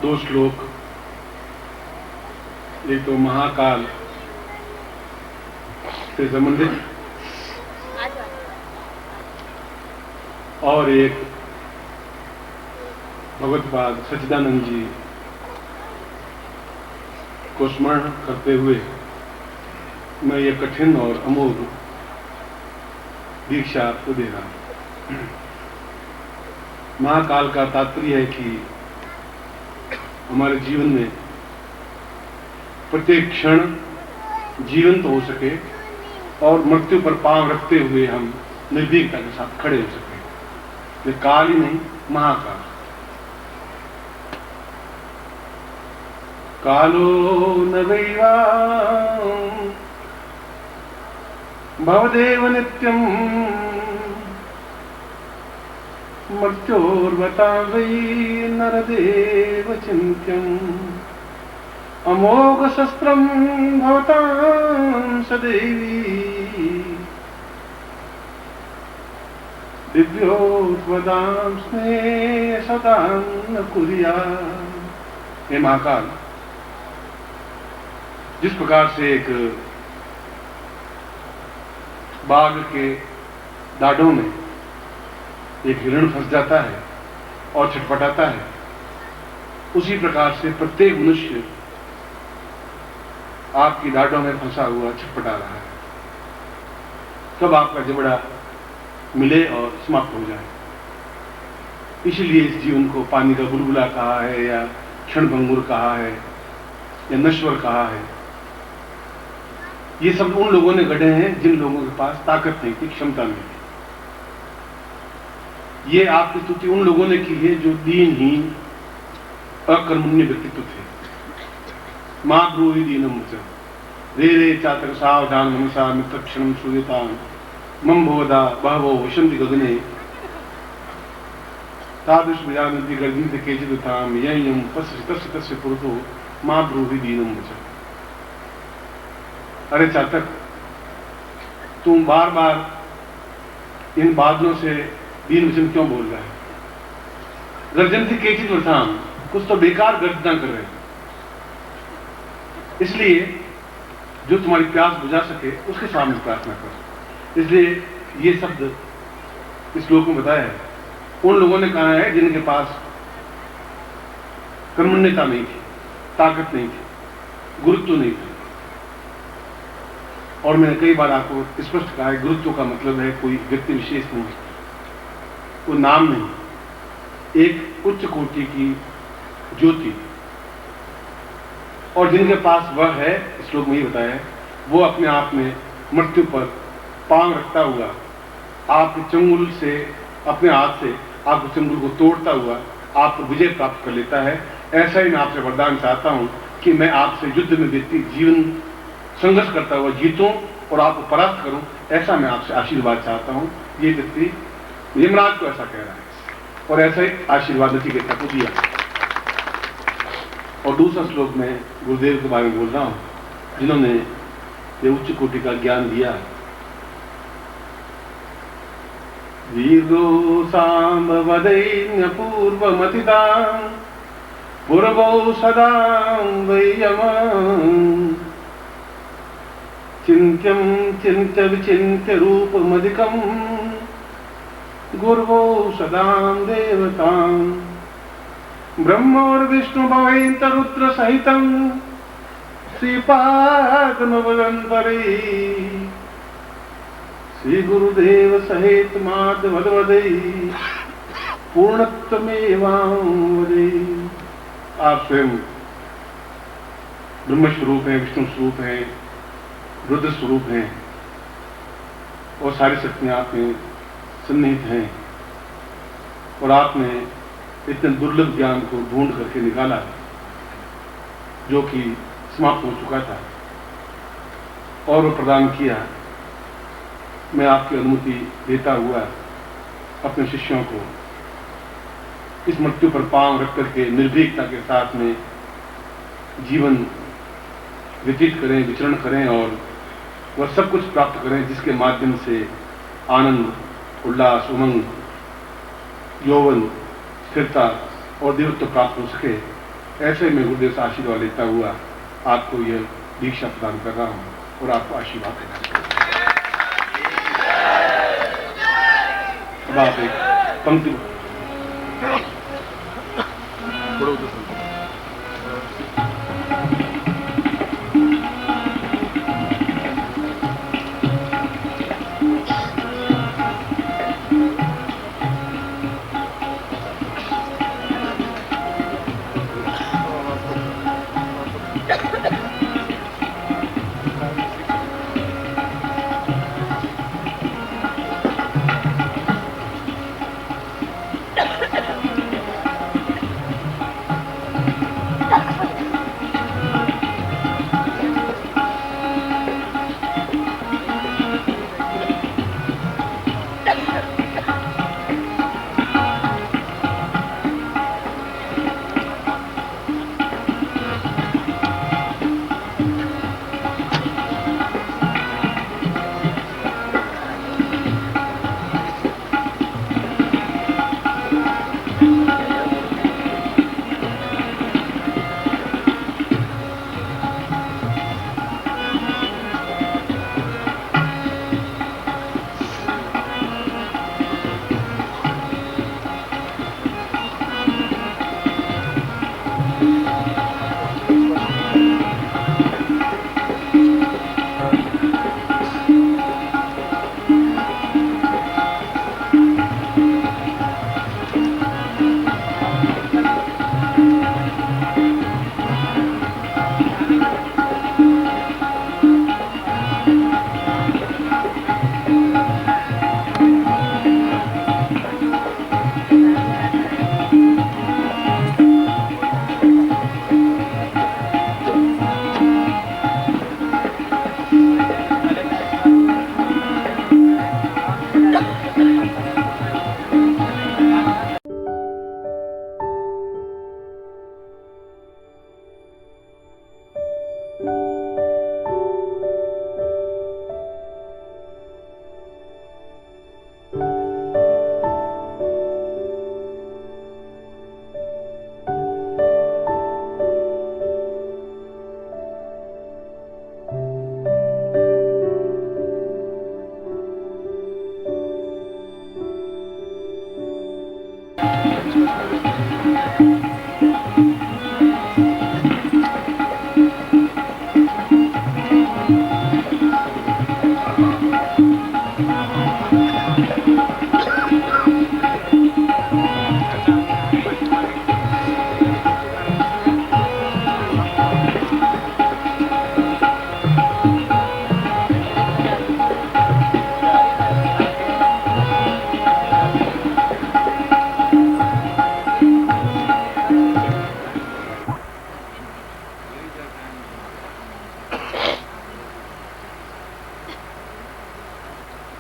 दो श्लोक, एक तो महाकाल से संबंधित और एक भगवत्पाद सच्चिदानंद जी को स्मरण करते हुए मैं ये कठिन और अमोघ दीक्षा आपको दे रहा हूं। महाकाल का तात्पर्य है कि हमारे जीवन में प्रत्येक क्षण जीवंत हो सके और मृत्यु पर पांव रखते हुए हम निर्भीकता के साथ खड़े हो सके। ये काल ही नहीं, महाकाल। कालो न दैवां भवदेव नित्यं मृत्योर्वता वै नरदेव चिन्त्यम् अमोघ शस्त्रं भवतां सदैवी दिव्योद्वदां स्मे सदा न कुर्यात्। हे महाकाल, जिस प्रकार से एक बाघ के दाढ़ों में एक हिरण फंस जाता है और छटपटाता है, उसी प्रकार से प्रत्येक मनुष्य आपकी दाढ़ों में फंसा हुआ छटपटा रहा है। कब आपका जबड़ा मिले और समाप्त हो जाए। इसलिए इस जीवन को पानी का बुलबुला कहा है, या क्षणभंगुर कहा है, या नश्वर कहा है। ये सब उन लोगों ने गढ़े हैं जिन लोगों के पास ताकत नहीं थी, क्षमता नहीं थी। ये आपकी स्तुति उन लोगों ने की है जो दीनहीन अकर्मण्य व्यक्तित्व थे। मां ब्रूहि दीनम वचः रे रे चातर सावधान मनसा मित्रक्षणम सूयतां मम भवदा बहवो विशन्ति गगने तादृश विजानन्ति गर्जन्ति केचिदुतां यं तस्य तस्य तस्य पुरतो मां ब्रूहि दीनम वचः। अरे चातक, तुम बार बार इन बादलों से दीन वचन क्यों बोल रहा है? गर्जन्ति केचिदुतां, कुछ तो बेकार गर्जना कर रहे हैं। इसलिए जो तुम्हारी प्यास बुझा सके उसके सामने प्रार्थना करो। इसलिए ये शब्द इस श्लोक में बताया है। उन लोगों ने कहा है जिनके पास कर्मण्यता नहीं थी, ताकत नहीं थी, गुरुत्व नहीं था। और मैंने कई बार आपको स्पष्ट कहा है, गुरुत्व का मतलब है कोई व्यक्ति विशेष नहीं, कोई नाम नहीं, एक उच्च कोटि की ज्योति। और जिनके पास वह है, इस श्लोक में ही बताया है, वो अपने आप में मृत्यु पर पांव रखता हुआ आपके चंगुल से, अपने हाथ से आपके चंगुल को तोड़ता हुआ आपको विजय प्राप्त कर लेता है। ऐसा ही मैं आपसे वरदान चाहता हूं कि मैं आपसे युद्ध में व्यक्ति जीवन संघर्ष करता हुआ जीतूं और आपको परास्त करूं। ऐसा मैं आपसे आशीर्वाद चाहता हूं। ये व्यक्ति यमराज को ऐसा कह रहा है और ऐसा ही आशीर्वाद नचिकेता को दिया। और दूसरा श्लोक में गुरुदेव के बारे में बोल रहा हूं, जिन्होंने ये उच्च कोटि का ज्ञान दिया। वीरो सांबवदैन्य पूर्वमतितां पूर्वौ सदा वैयमं चिन्त्यं चिन्त्य विचिन्त्य रूपमधिकं गुर्वो सदा देवतां ब्रह्मोर्विष्णु भवैन्त रुद्र सहितं श्रीपादमवदन्तरे श्री गुरुदेव सहित माधवदवदै पूर्णत्वमेवावदे। आप स्वयं ब्रह्म स्वरूप हैं, विष्णु स्वरूप हैं, रुद्र स्वरूप हैं और सारी शक्तियां आप में सन्निहित हैं। और आपने इतने दुर्लभ ज्ञान को ढूंढ करके निकाला जो कि समाप्त हो चुका था और वो प्रदान किया। मैं आपकी अनुमति देता हुआ अपने शिष्यों को इस मृत्यु पर पांव रख करके निर्भीकता के साथ में जीवन व्यतीत करें, विचरण करें और वह सब कुछ प्राप्त करें जिसके माध्यम से आनंद, उल्लास, उमंग, यौवन, स्थिरता और देवत्व प्राप्त हो सके। ऐसे में गुरुदेव से आशीर्वाद लेता हुआ आपको यह दीक्षा प्रदान कर रहा हूं और आपको आशीर्वाद देना अब आप एक पंक्ति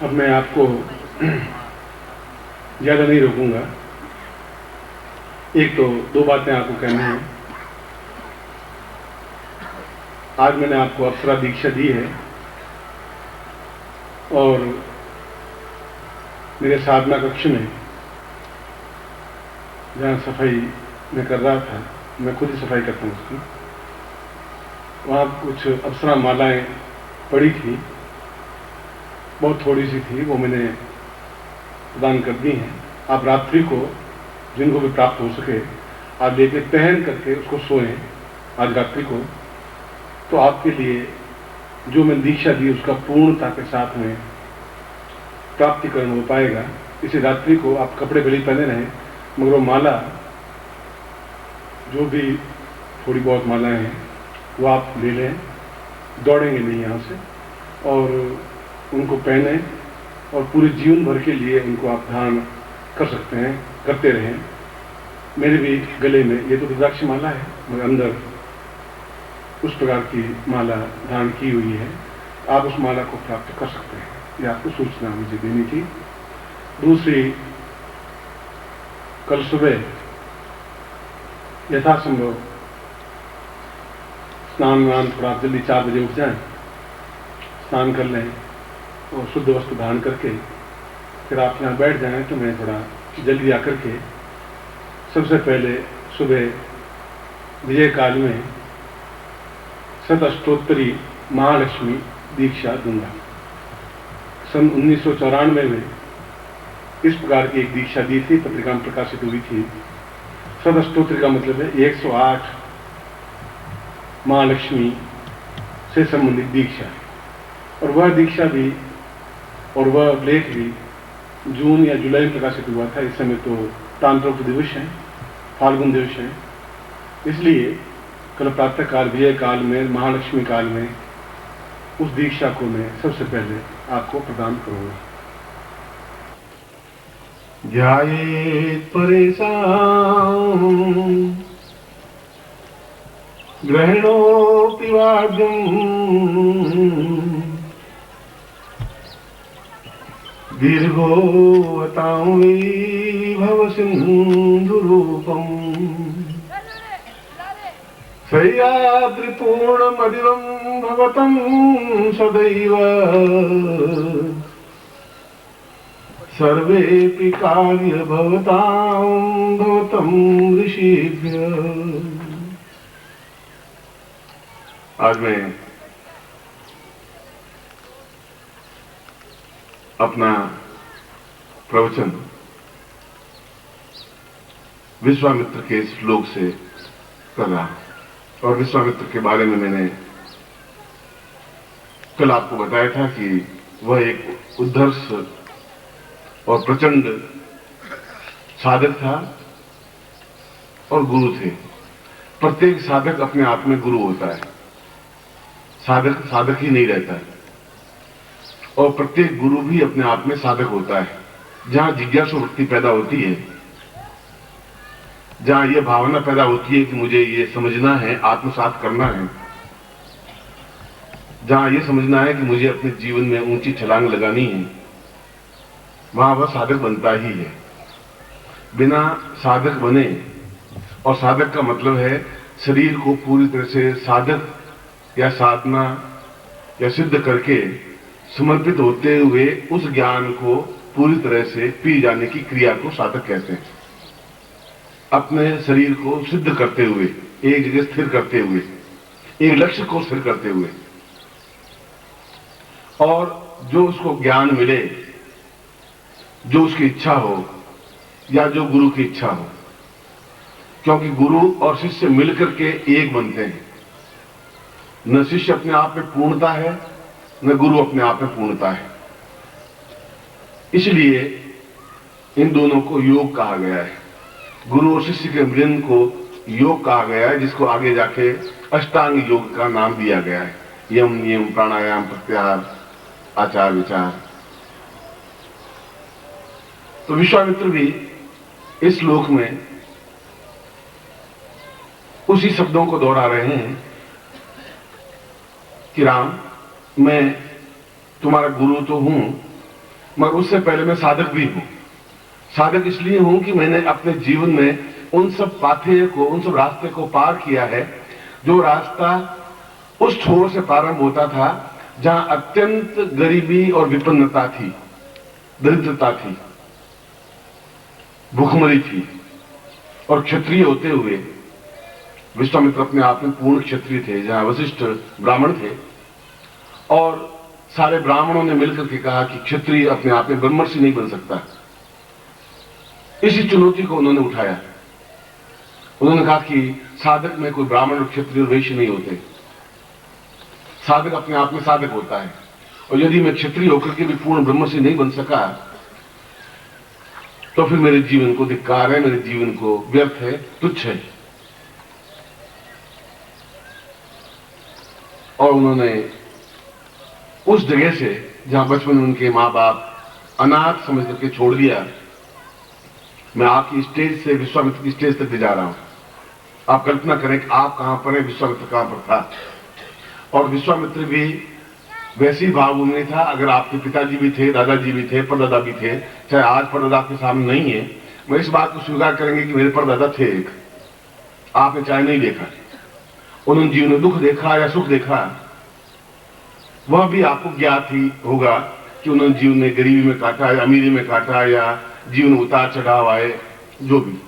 अब मैं आपको ज़्यादा नहीं रोकूंगा। एक तो दो बातें आपको कहनी है। आज मैंने आपको अप्सरा दीक्षा दी है और मेरे साधना कक्ष में जहाँ सफाई मैं कर रहा था, मैं खुद ही सफाई करता हूँ उसकी, वहाँ कुछ अप्सरा मालाएं पड़ी थी, बहुत थोड़ी सी थी, वो मैंने प्रदान कर दी हैं। आप रात्रि को जिनको भी प्राप्त हो सके आप लेके पहन करके उसको सोएं आज रात्रि को, तो आपके लिए जो मैं दीक्षा दी उसका पूर्णता के साथ में प्राप्तिकरण हो पाएगा। इसी रात्रि को आप कपड़े भले पहने रहें, मगर वो माला जो भी थोड़ी बहुत मालाएं हैं वो आप ले लें, दौड़ेंगे नहीं यहाँ से, और उनको पहने और पूरे जीवन भर के लिए उनको आप धारण कर सकते हैं, करते रहें। मेरे भी गले में ये तो रुद्राक्ष माला है, मगर अंदर उस प्रकार की माला धारण की हुई है, आप उस माला को प्राप्त कर सकते हैं। ये आपको सूचना मुझे देनी थी। दूसरी, कल सुबह यथासंभव स्नान वान थोड़ा जल्दी 4 बजे उठ जाएं, स्नान कर लें और शुद्ध वस्त्र धारण करके फिर आप यहाँ बैठ जाएं, तो मैं थोड़ा जल्दी आकर के सबसे पहले सुबह विजय काल में शतअष्टोत्तरी महालक्ष्मी दीक्षा दूंगा। सन 1994 में इस प्रकार की एक दीक्षा दी थी, पत्रिका में प्रकाशित हुई थी। शतअष्टोत्तरी का मतलब है 108 महालक्ष्मी से संबंधित दीक्षा, और वह दीक्षा भी और वह लेख भी जून या जुलाई में प्रकाशित हुआ था। इस समय तो तांत्रिक दिवस है, फाल्गुन दिवस है, इसलिए कल प्रातः काल विजय काल में महालक्ष्मी काल में उस दीक्षा को मैं सबसे पहले आपको प्रदान करूंगा। ध्यायेत् परेशान ग्रहणोऽपि वाद्यम् दीर्घोऽवतां भवसिन्धुरूपम् सह्याद्रिपूर्णमदिवं भवतं सदैव सर्वेऽपि कार्य भवतं ऋषिभ्य। आज मैं अपना प्रवचन विश्वामित्र के श्लोक से कर रहा हूं, और विश्वामित्र के बारे में मैंने कल आपको बताया था कि वह एक उद्धर्ष और प्रचंड साधक था और गुरु थे। प्रत्येक साधक अपने आप में गुरु होता है, साधक साधक ही नहीं रहता है, और प्रत्येक गुरु भी अपने आप में साधक होता है। जहां जिज्ञासु वृत्ति पैदा होती है, जहां यह भावना पैदा होती है कि मुझे ये समझना है, आत्मसात करना है, जहां यह समझना है कि मुझे अपने जीवन में ऊंची छलांग लगानी है, वहां वह साधक बनता ही है। बिना साधक बने, और साधक का मतलब है शरीर को पूरी तरह से साधक या साधना या सिद्ध करके समर्पित होते हुए उस ज्ञान को पूरी तरह से पी जाने की क्रिया को साधक कहते हैं। अपने शरीर को सिद्ध करते हुए, एक जगह स्थिर करते हुए, एक लक्ष्य को स्थिर करते हुए, और जो उसको ज्ञान मिले, जो उसकी इच्छा हो या जो गुरु की इच्छा हो, क्योंकि गुरु और शिष्य मिलकर के एक बनते हैं। न शिष्य अपने आप में पूर्णता है, न गुरु अपने आप में पूर्णता है। इसलिए इन दोनों को योग कहा गया है। गुरु और शिष्य के मिलन को योग कहा गया है, जिसको आगे जाके अष्टांग योग का नाम दिया गया है। यम नियम प्राणायाम प्रत्याहार आचार विचार। तो विश्वामित्र भी इस श्लोक में उसी शब्दों को दोहरा रहे हैं कि राम, मैं तुम्हारा गुरु तो हूं, मगर उससे पहले मैं साधक भी हूं। साधक इसलिए हूं कि मैंने अपने जीवन में उन सब पाथेय को, उन सब रास्ते को पार किया है, जो रास्ता उस छोर से प्रारंभ होता था जहां अत्यंत गरीबी और विपन्नता थी, दरिद्रता थी, भूखमरी थी। और क्षत्रिय होते हुए विश्वामित्र अपने आप में पूर्ण क्षत्रिय थे। जहां वशिष्ठ ब्राह्मण थे, और सारे ब्राह्मणों ने मिलकर के कहा कि क्षत्रिय अपने आप में ब्रह्मर्षि नहीं बन सकता। इसी चुनौती को उन्होंने उठाया। उन्होंने कहा कि साधक में कोई ब्राह्मण और क्षत्रिय और वैश्य नहीं होते, साधक अपने आप में साधक होता है। और यदि मैं क्षत्रिय होकर के भी पूर्ण ब्रह्मर्षि नहीं बन सका, तो फिर मेरे जीवन को धिक्कार है, मेरे जीवन को व्यर्थ है, तुच्छ है। और उन्होंने उस जगह से जहां बचपन में उनके मां बाप अनाथ समझ करके छोड़ दिया, मैं आपकी स्टेज से विश्वामित्र की स्टेज तक ले जा रहा हूं। आप कल्पना करें कि आप कहां पर हैं, विश्वामित्र कहां पर था। और विश्वामित्र भी वैसी भावभूमि था। अगर आपके पिताजी भी थे, दादाजी भी थे, परदादा भी थे, चाहे आज परदादा आपके सामने नहीं है, मैं इस बात को स्वीकार करेंगे कि मेरे परदादा थे एक, आपने चाहे नहीं देखा, उन्होंने जीवन में दुख देखा या सुख देखा, वह भी आपको ज्ञात ही होगा कि उन्होंने जीवन में गरीबी में काटा या अमीरी में काटा, या जीवन उतार चढ़ाव आए, जो भी।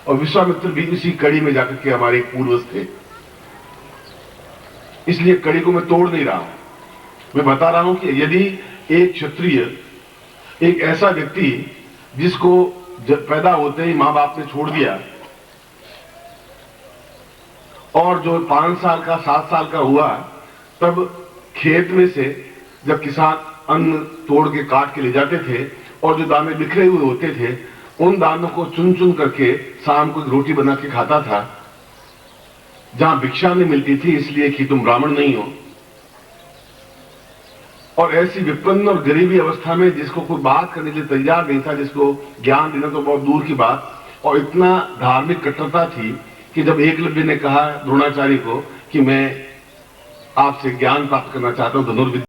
और विश्वामित्र भी इसी कड़ी में जाकर के हमारे पूर्वज थे। इसलिए कड़ी को मैं तोड़ नहीं रहा हूं, मैं बता रहा हूं कि यदि एक क्षत्रिय, एक ऐसा व्यक्ति जिसको पैदा होते ही मां बाप ने छोड़ दिया और जो 5 साल का 7 साल का हुआ, तब खेत में से जब किसान अन्न तोड़ के काट के ले जाते थे और जो दाने बिखरे हुए होते थे उन दानों को चुन चुन करके शाम को रोटी बना के खाता था। जहां भिक्षा नहीं मिलती थी इसलिए कि तुम ब्राह्मण नहीं हो। और ऐसी विपन्न और गरीबी अवस्था में जिसको कोई बात करने के लिए तैयार नहीं था, जिसको ज्ञान देना तो बहुत दूर की बात, और इतना धार्मिक कट्टरता थी कि जब एकलव्य ने कहा द्रोणाचार्य को कि मैं आपसे ज्ञान प्राप्त करना चाहता हूं धनुर्विद्या